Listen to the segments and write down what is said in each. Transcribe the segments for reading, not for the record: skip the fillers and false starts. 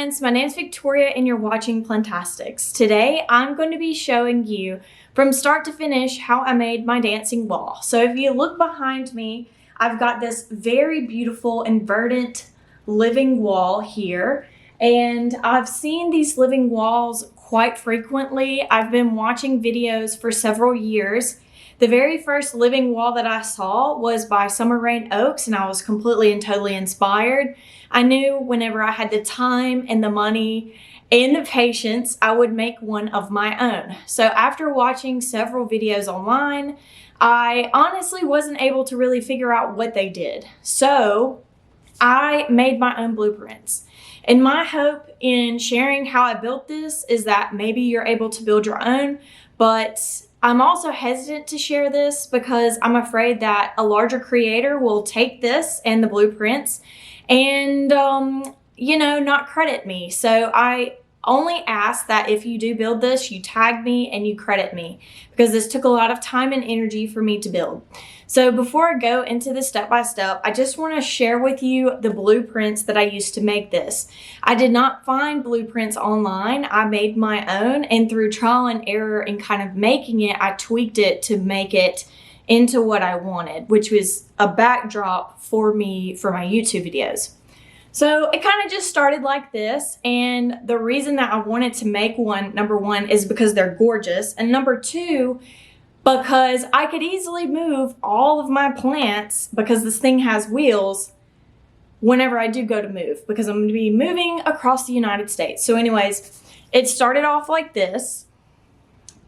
friends, my name is Victoria and you're watching Plantastics. Today I'm going to be showing you from start to finish how I made my dancing wall. So if you look behind me, I've got this very beautiful inverted living wall here, and I've seen these living walls quite frequently. I've been watching videos for several years. The very first living wall that I saw was by Summer Rain Oaks, and I was completely and totally inspired. I knew whenever I had the time and the money and the patience, I would make one of my own. So after watching several videos online, I honestly wasn't able to really figure out what they did. So I made my own blueprints. And my hope in sharing how I built this is that maybe you're able to build your own, but I'm also hesitant to share this because I'm afraid that a larger creator will take this and the blueprints and, not credit me. So I only ask that if you do build this, you tag me and you credit me, because this took a lot of time and energy for me to build. So before I go into the step-by-step, I just want to share with you the blueprints that I used to make this. I did not find blueprints online. I made my own, and through trial and error and kind of making it, I tweaked it to make it into what I wanted, which was a backdrop for me for my YouTube videos. So it kind of just started like this, and the reason that I wanted to make one, number one, is because they're gorgeous, and number two, because I could easily move all of my plants, because this thing has wheels, whenever I do go to move, because I'm going to be moving across the United States. So anyways, it started off like this,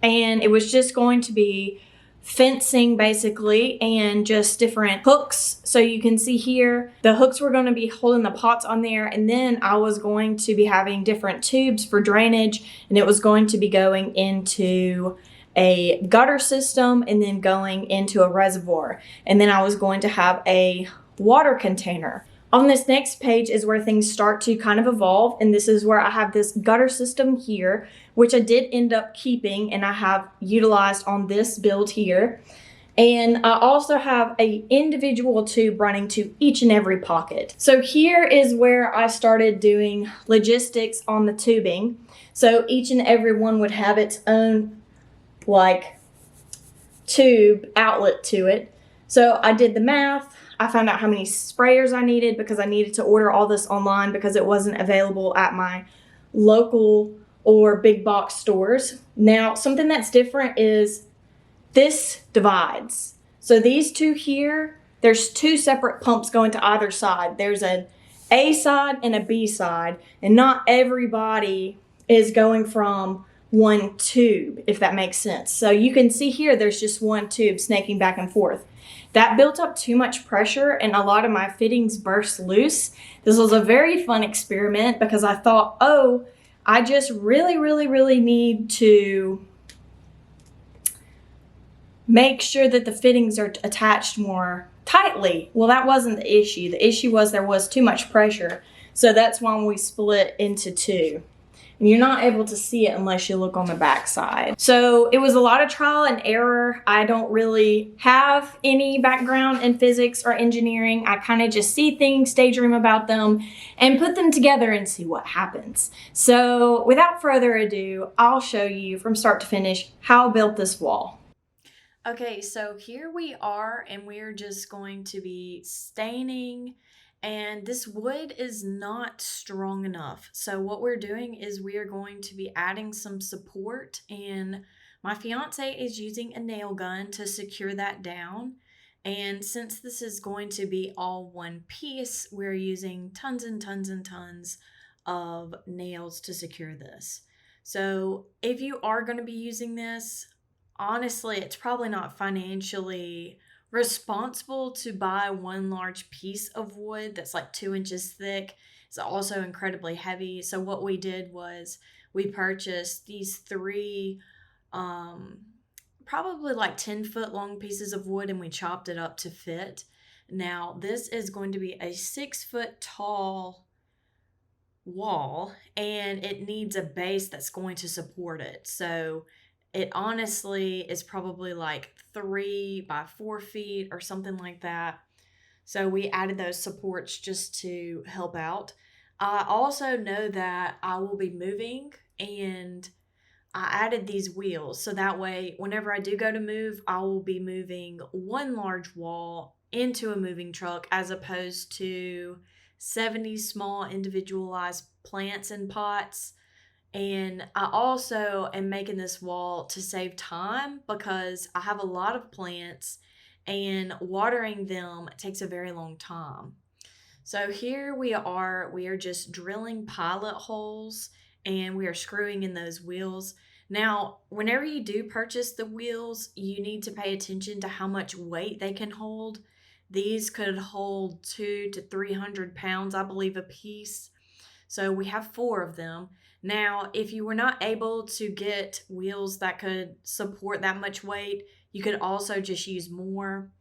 and it was just going to be fencing basically, and just different hooks. So you can see here, the hooks were going to be holding the pots on there, and then I was going to be having different tubes for drainage, and it was going to be going into a gutter system and then going into a reservoir, and then I was going to have a water container. On this next page is where things start to kind of evolve, and this is where I have this gutter system here, which I did end up keeping and I have utilized on this build here. And I also have an individual tube running to each and every pocket. So here is where I started doing logistics on the tubing. So each and every one would have its own tube outlet to it. So I did the math. I found out how many sprayers I needed, because I needed to order all this online because it wasn't available at my local or big box stores. Now, something that's different is this divides. So these two here, there's two separate pumps going to either side. There's an A side and a B side, and not everybody is going from one tube, if that makes sense. So you can see here, there's just one tube snaking back and forth. That built up too much pressure and a lot of my fittings burst loose. This was a very fun experiment because I thought, oh, I just really need to make sure that the fittings are attached more tightly. Well, that wasn't the issue. The issue was there was too much pressure. So that's why we split into two. And you're not able to see it unless you look on the back side. So it was a lot of trial and error. I don't really have any background in physics or engineering. I kind of just see things, daydream about them, and put them together and see what happens. So without further ado, I'll show you from start to finish how I built this wall. Okay, so here we are, and we're just going to be staining. And this wood is not strong enough. So what we're doing is we are going to be adding some support, and my fiance is using a nail gun to secure that down. And since this is going to be all one piece, we're using tons and tons and tons of nails to secure this. So if you are going to be using this, honestly, it's probably not financially responsible to buy one large piece of wood that's like 2 inches thick. It's also incredibly heavy. So what we did was we purchased these three probably like 10-foot long pieces of wood, and we chopped it up to fit. Now this is going to be a 6-foot tall wall, and it needs a base that's going to support it. So it honestly is probably like 3 by 4 feet or something like that. So we added those supports just to help out. I also know that I will be moving, and I added these wheels so that way whenever I do go to move, I will be moving one large wall into a moving truck as opposed to 70 small individualized plants in pots. And I also am making this wall to save time because I have a lot of plants and watering them takes a very long time. So here we are just drilling pilot holes and we are screwing in those wheels. Now, whenever you do purchase the wheels, you need to pay attention to how much weight they can hold. These could hold 2 to 300 pounds, I believe, a piece. So we have 4 of them. Now, if you were not able to get wheels that could support that much weight, you could also just use more.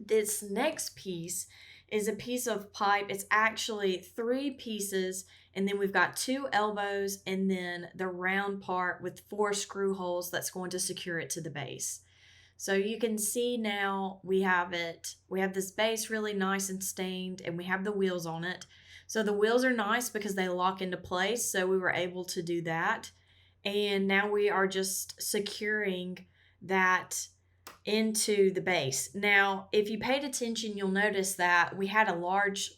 This next piece is a piece of pipe. It's actually 3 pieces, and then we've got 2 elbows and then the round part with 4 screw holes that's going to secure it to the base. So you can see now we have this base really nice and stained, and we have the wheels on it. So the wheels are nice because they lock into place, so we were able to do that. And now we are just securing that into the base. Now, if you paid attention, you'll notice that we had a large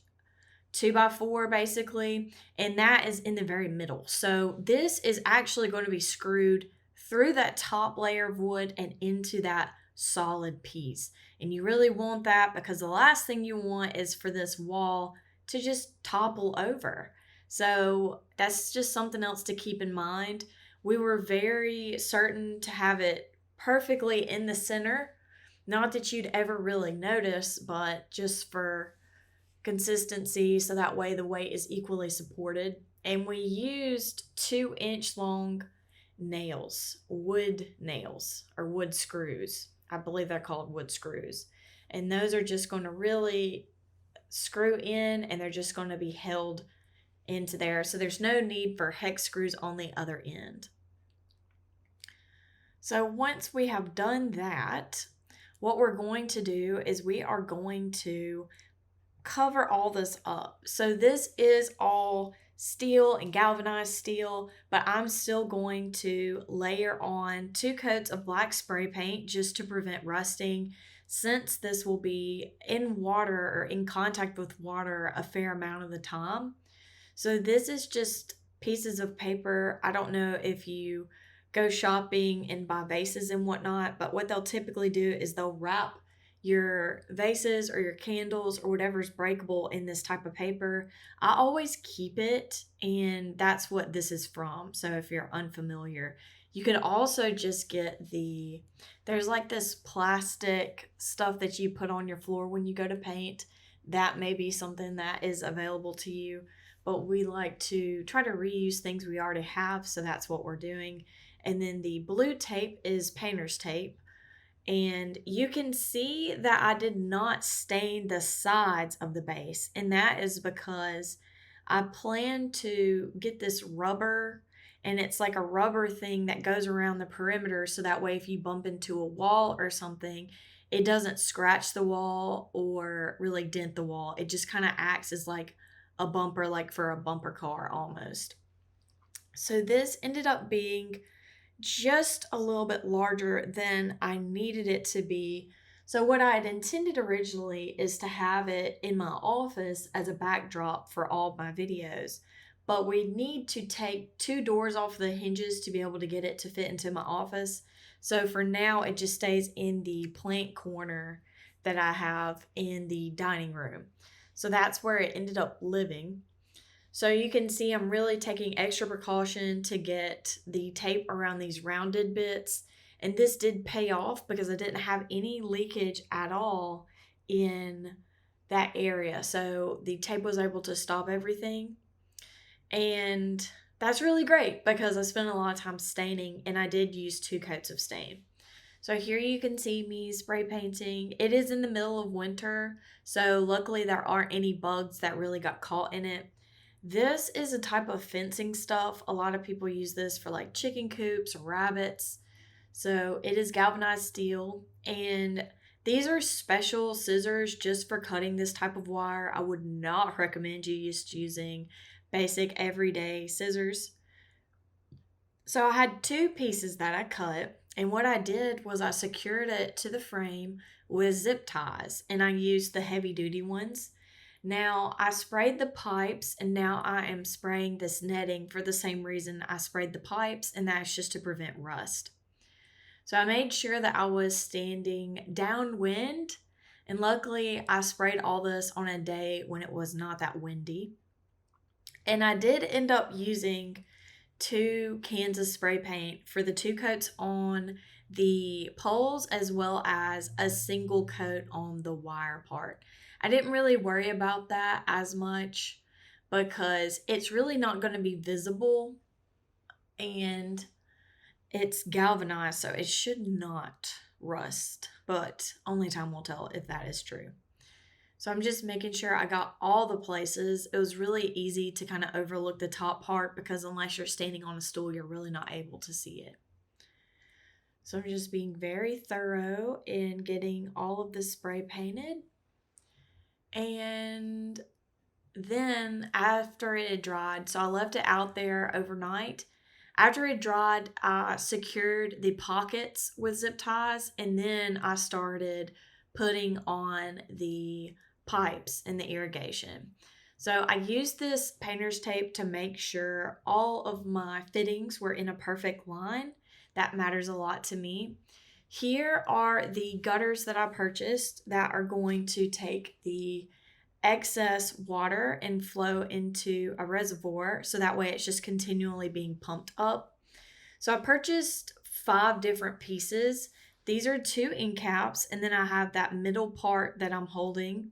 2x4 basically, and that is in the very middle. So this is actually going to be screwed through that top layer of wood and into that solid piece. And you really want that because the last thing you want is for this wall to just topple over. So that's just something else to keep in mind. We were very certain to have it perfectly in the center. Not that you'd ever really notice, but just for consistency so that way the weight is equally supported. And we used 2-inch long nails, wood nails or wood screws. I believe they're called wood screws. And those are just going to really screw in, and they're just going to be held into there. So there's no need for hex screws on the other end. So once we have done that, what we're going to do is we are going to cover all this up. So this is all steel and galvanized steel, but I'm still going to layer on 2 coats of black spray paint just to prevent rusting, since this will be in water or in contact with water a fair amount of the time. So this is just pieces of paper. I don't know if you go shopping and buy vases and whatnot, but what they'll typically do is they'll wrap your vases or your candles or whatever's breakable in this type of paper. I always keep it, and that's what this is from. So if you're unfamiliar, you could also just get there's like this plastic stuff that you put on your floor when you go to paint. That may be something that is available to you, but we like to try to reuse things we already have, so that's what we're doing. And then the blue tape is painter's tape. And you can see that I did not stain the sides of the base. And that is because I plan to get this rubber, and it's like a rubber thing that goes around the perimeter. So that way, if you bump into a wall or something, it doesn't scratch the wall or really dent the wall. It just kind of acts as like a bumper, like for a bumper car almost. So this ended up being just a little bit larger than I needed it to be. So what I had intended originally is to have it in my office as a backdrop for all my videos, but we need to take 2 doors off the hinges to be able to get it to fit into my office. So for now, it just stays in the plant corner that I have in the dining room. So that's where it ended up living. So you can see I'm really taking extra precaution to get the tape around these rounded bits. And this did pay off because I didn't have any leakage at all in that area. So the tape was able to stop everything. And that's really great because I spent a lot of time staining, and I did use 2 coats of stain. So here you can see me spray painting. It is in the middle of winter, so luckily there aren't any bugs that really got caught in it. This is a type of fencing stuff. A lot of people use this for like chicken coops or rabbits. So it is galvanized steel, and these are special scissors just for cutting this type of wire. I would not recommend you just using basic everyday scissors. So I had 2 pieces that I cut, and what I did was I secured it to the frame with zip ties, and I used the heavy duty ones. Now I sprayed the pipes, and now I am spraying this netting for the same reason I sprayed the pipes, and that's just to prevent rust. So I made sure that I was standing downwind, and luckily I sprayed all this on a day when it was not that windy. And I did end up using 2 cans of spray paint for the 2 coats on the poles as well as a single coat on the wire part. I didn't really worry about that as much because it's really not going to be visible and it's galvanized, so it should not rust, but only time will tell if that is true. So I'm just making sure I got all the places. It was really easy to kind of overlook the top part because unless you're standing on a stool, you're really not able to see it. So I'm just being very thorough in getting all of the spray painted. And then after it had dried, so I left it out there overnight. After it dried, I secured the pockets with zip ties, and then I started putting on the pipes and the irrigation. So I used this painter's tape to make sure all of my fittings were in a perfect line. That matters a lot to me. Here are the gutters that I purchased that are going to take the excess water and flow into a reservoir, so that way it's just continually being pumped up. So I purchased 5 different pieces. These are 2 end caps, and then I have that middle part that I'm holding,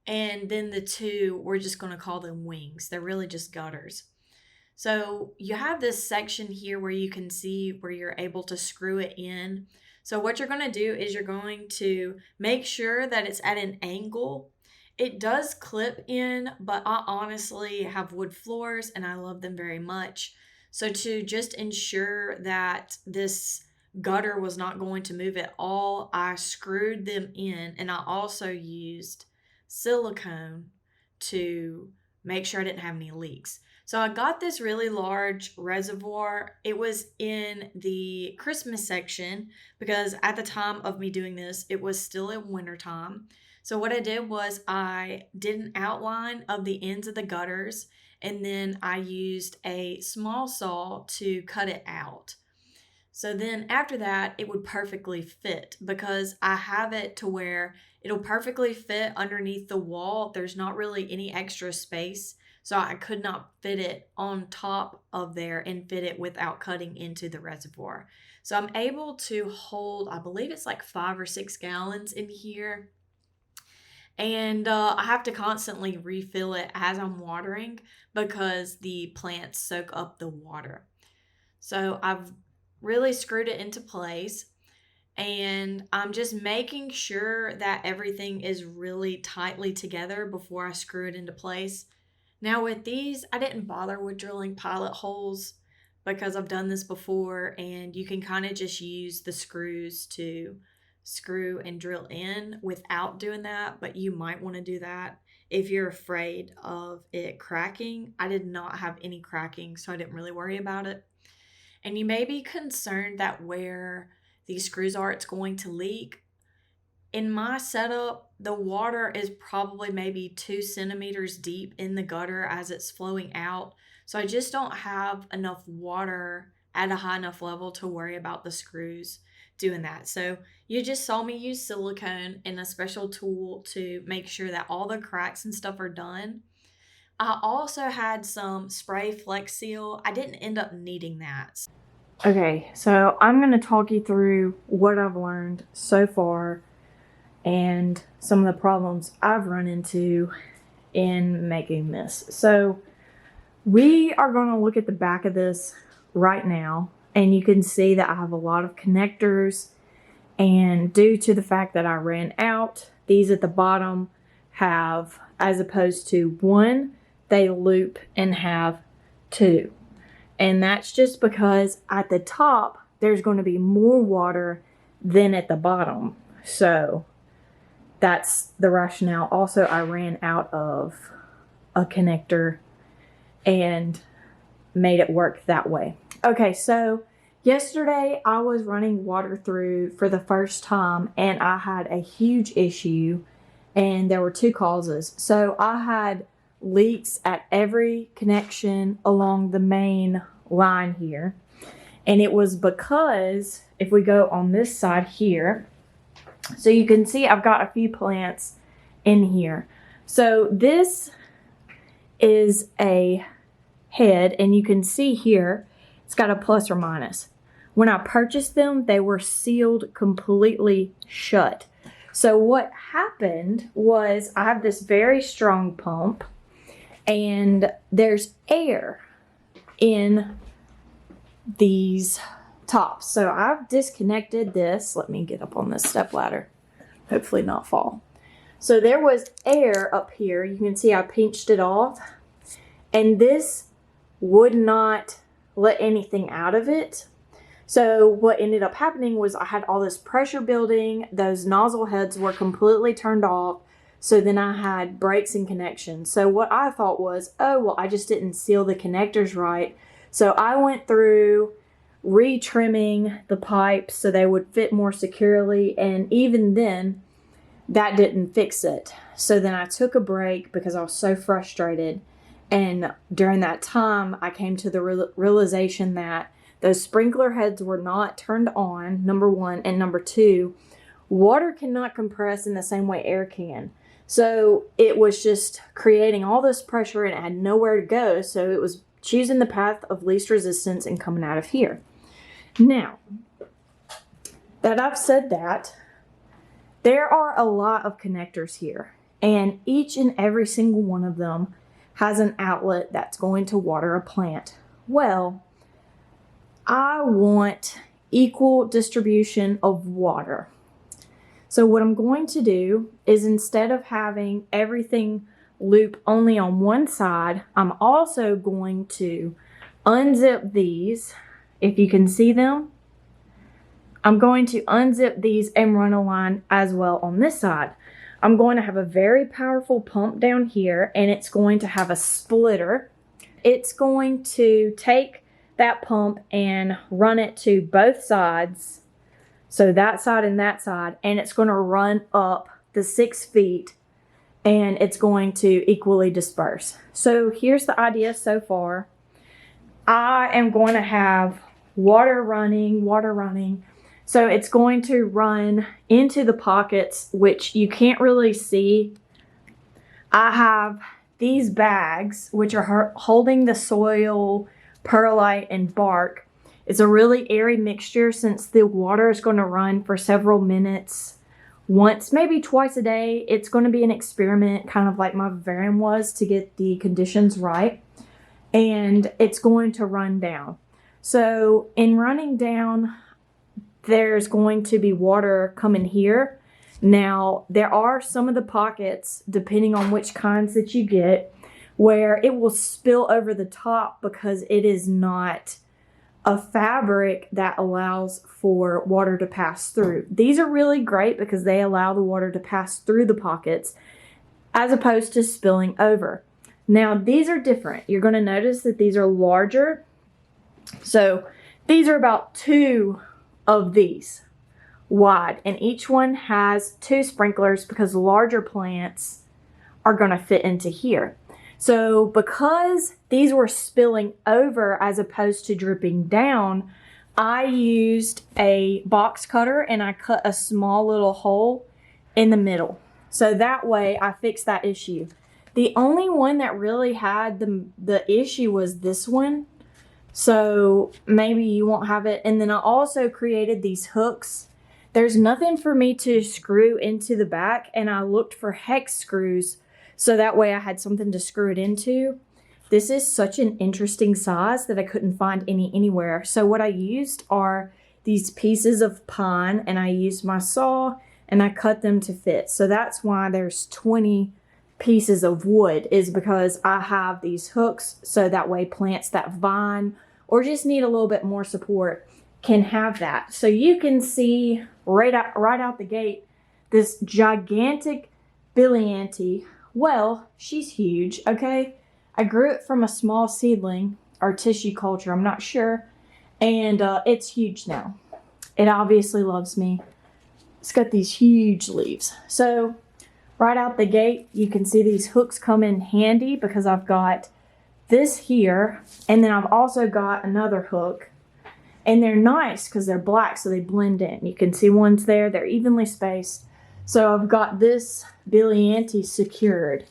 and then the 2, we're just going to call them wings. They're really just gutters. So you have this section here where you can see where you're able to screw it in. So what you're going to do is you're going to make sure that it's at an angle. It does clip in, but I honestly have wood floors and I love them very much. So to just ensure that this gutter was not going to move at all, I screwed them in, and I also used silicone to make sure I didn't have any leaks. So I got this really large reservoir. It was in the Christmas section because at the time of me doing this, it was still in wintertime. So what I did was I did an outline of the ends of the gutters, and then I used a small saw to cut it out. So then after that, it would perfectly fit because I have it to where it'll perfectly fit underneath the wall. There's not really any extra space. So I could not fit it on top of there and fit it without cutting into the reservoir. So I'm able to hold, I believe it's like 5 or 6 gallons in here. And I have to constantly refill it as I'm watering because the plants soak up the water. So I've really screwed it into place, and I'm just making sure that everything is really tightly together before I screw it into place. Now with these, I didn't bother with drilling pilot holes because I've done this before, and you can kind of just use the screws to screw and drill in without doing that, but you might want to do that if you're afraid of it cracking. I did not have any cracking, so I didn't really worry about it. And you may be concerned that where these screws are, it's going to leak. In my setup, the water is probably maybe 2 centimeters deep in the gutter as it's flowing out. So I just don't have enough water at a high enough level to worry about the screws doing that. So you just saw me use silicone and a special tool to make sure that all the cracks and stuff are done. I also had some spray Flex Seal. I didn't end up needing that. Okay, so I'm going to talk you through what I've learned so far and some of the problems I've run into in making this. So we are going to look at the back of this right now, and you can see that I have a lot of connectors, and due to the fact that I ran out, these at the bottom have, as opposed to 1, they loop and have 2. And that's just because at the top, there's going to be more water than at the bottom. So that's the rationale. Also, I ran out of a connector and made it work that way. Okay, so yesterday I was running water through for the first time and I had a huge issue, and there were two causes. So I had leaks at every connection along the main line here. And it was because if we go on this side here, so you can see I've got a few plants in here. So this is a head, and you can see here it's got a plus or minus. When I purchased them, they were sealed completely shut. So what happened was I have this very strong pump, and there's air in these tops. So I've disconnected this. Let me get up on this step ladder, hopefully not fall. So there was air up here. You can see I pinched it off, and this would not let anything out of it. So what ended up happening was I had all this pressure building. Those nozzle heads were completely turned off. So then I had breaks in connections. So what I thought was, oh, well, I just didn't seal the connectors right. So I went through re-trimming the pipes so they would fit more securely. And even then, that didn't fix it. So then I took a break because I was so frustrated. And during that time, I came to the realization that those sprinkler heads were not turned on, number one. And number two, water cannot compress in the same way air can. So it was just creating all this pressure and it had nowhere to go. So it was choosing the path of least resistance and coming out of here. Now, that I've said that, there are a lot of connectors here. And each and every single one of them has an outlet that's going to water a plant. Well, I want equal distribution of water. So what I'm going to do is, instead of having everything loop only on one side, I'm also going to unzip these. If you can see them, I'm going to unzip these and run a line as well on this side. I'm going to have a very powerful pump down here, and it's going to have a splitter. It's going to take that pump and run it to both sides. So that side and that side, and it's going to run up the 6 feet, and it's going to equally disperse. So here's the idea so far. I am going to have water running. So it's going to run into the pockets, which you can't really see. I have these bags, which are holding the soil, perlite, and bark. It's a really airy mixture since the water is going to run for several minutes, once, maybe twice a day. It's going to be an experiment, kind of like my vivarium was, to get the conditions right. And it's going to run down. So in running down, there's going to be water coming here. Now, there are some of the pockets, depending on which kinds that you get, where it will spill over the top because it is not a fabric that allows for water to pass through. These are really great because they allow the water to pass through the pockets as opposed to spilling over. Now, these are different. You're going to notice that these are larger. So these are about 2 of these wide, and each one has 2 sprinklers because larger plants are going to fit into here. So because these were spilling over as opposed to dripping down, I used a box cutter and I cut a small little hole in the middle. So that way I fixed that issue. The only one that really had the issue was this one. So maybe you won't have it. And then I also created these hooks. There's nothing for me to screw into the back, and I looked for hex screws so that way I had something to screw it into. This is such an interesting size that I couldn't find anywhere. So what I used are these pieces of pine, and I used my saw and I cut them to fit. So that's why there's 20 pieces of wood, is because I have these hooks so that way plants that vine or just need a little bit more support can have that. So you can see right out the gate this gigantic Billy Auntie. Well, she's huge, okay? I grew it from a small seedling or tissue culture, I'm not sure. And it's huge now. It obviously loves me. It's got these huge leaves. So right out the gate, you can see these hooks come in handy because I've got this here, and then I've also got another hook. And they're nice because they're black, so they blend in. You can see one's there, they're evenly spaced. So I've got this Billy Ante secured.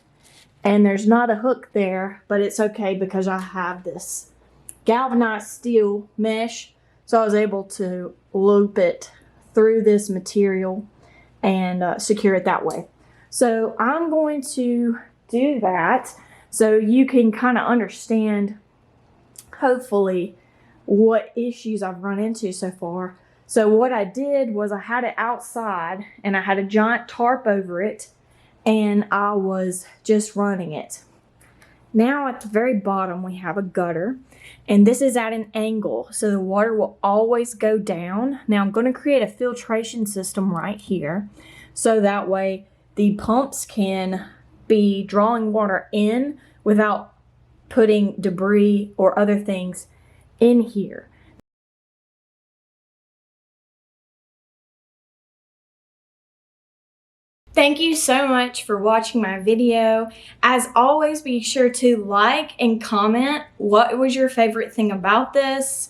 And there's not a hook there, but it's okay because I have this galvanized steel mesh. So I was able to loop it through this material and secure it that way. So I'm going to do that so you can kind of understand, hopefully, what issues I've run into so far. So what I did was I had it outside and I had a giant tarp over it and I was just running it. Now at the very bottom we have a gutter, and this is at an angle so the water will always go down. Now I'm going to create a filtration system right here so that way the pumps can be drawing water in without putting debris or other things in here. Thank you so much for watching my video. As always, be sure to like and comment what was your favorite thing about this.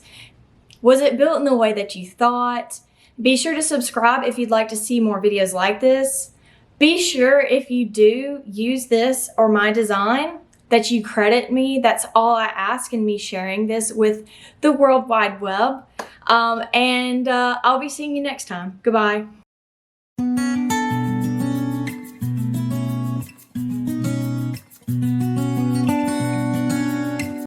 Was it built in the way that you thought? Be sure to subscribe if you'd like to see more videos like this. Be sure if you do use this or my design that you credit me. That's all I ask in me sharing this with the World Wide Web. I'll be seeing you next time. Goodbye.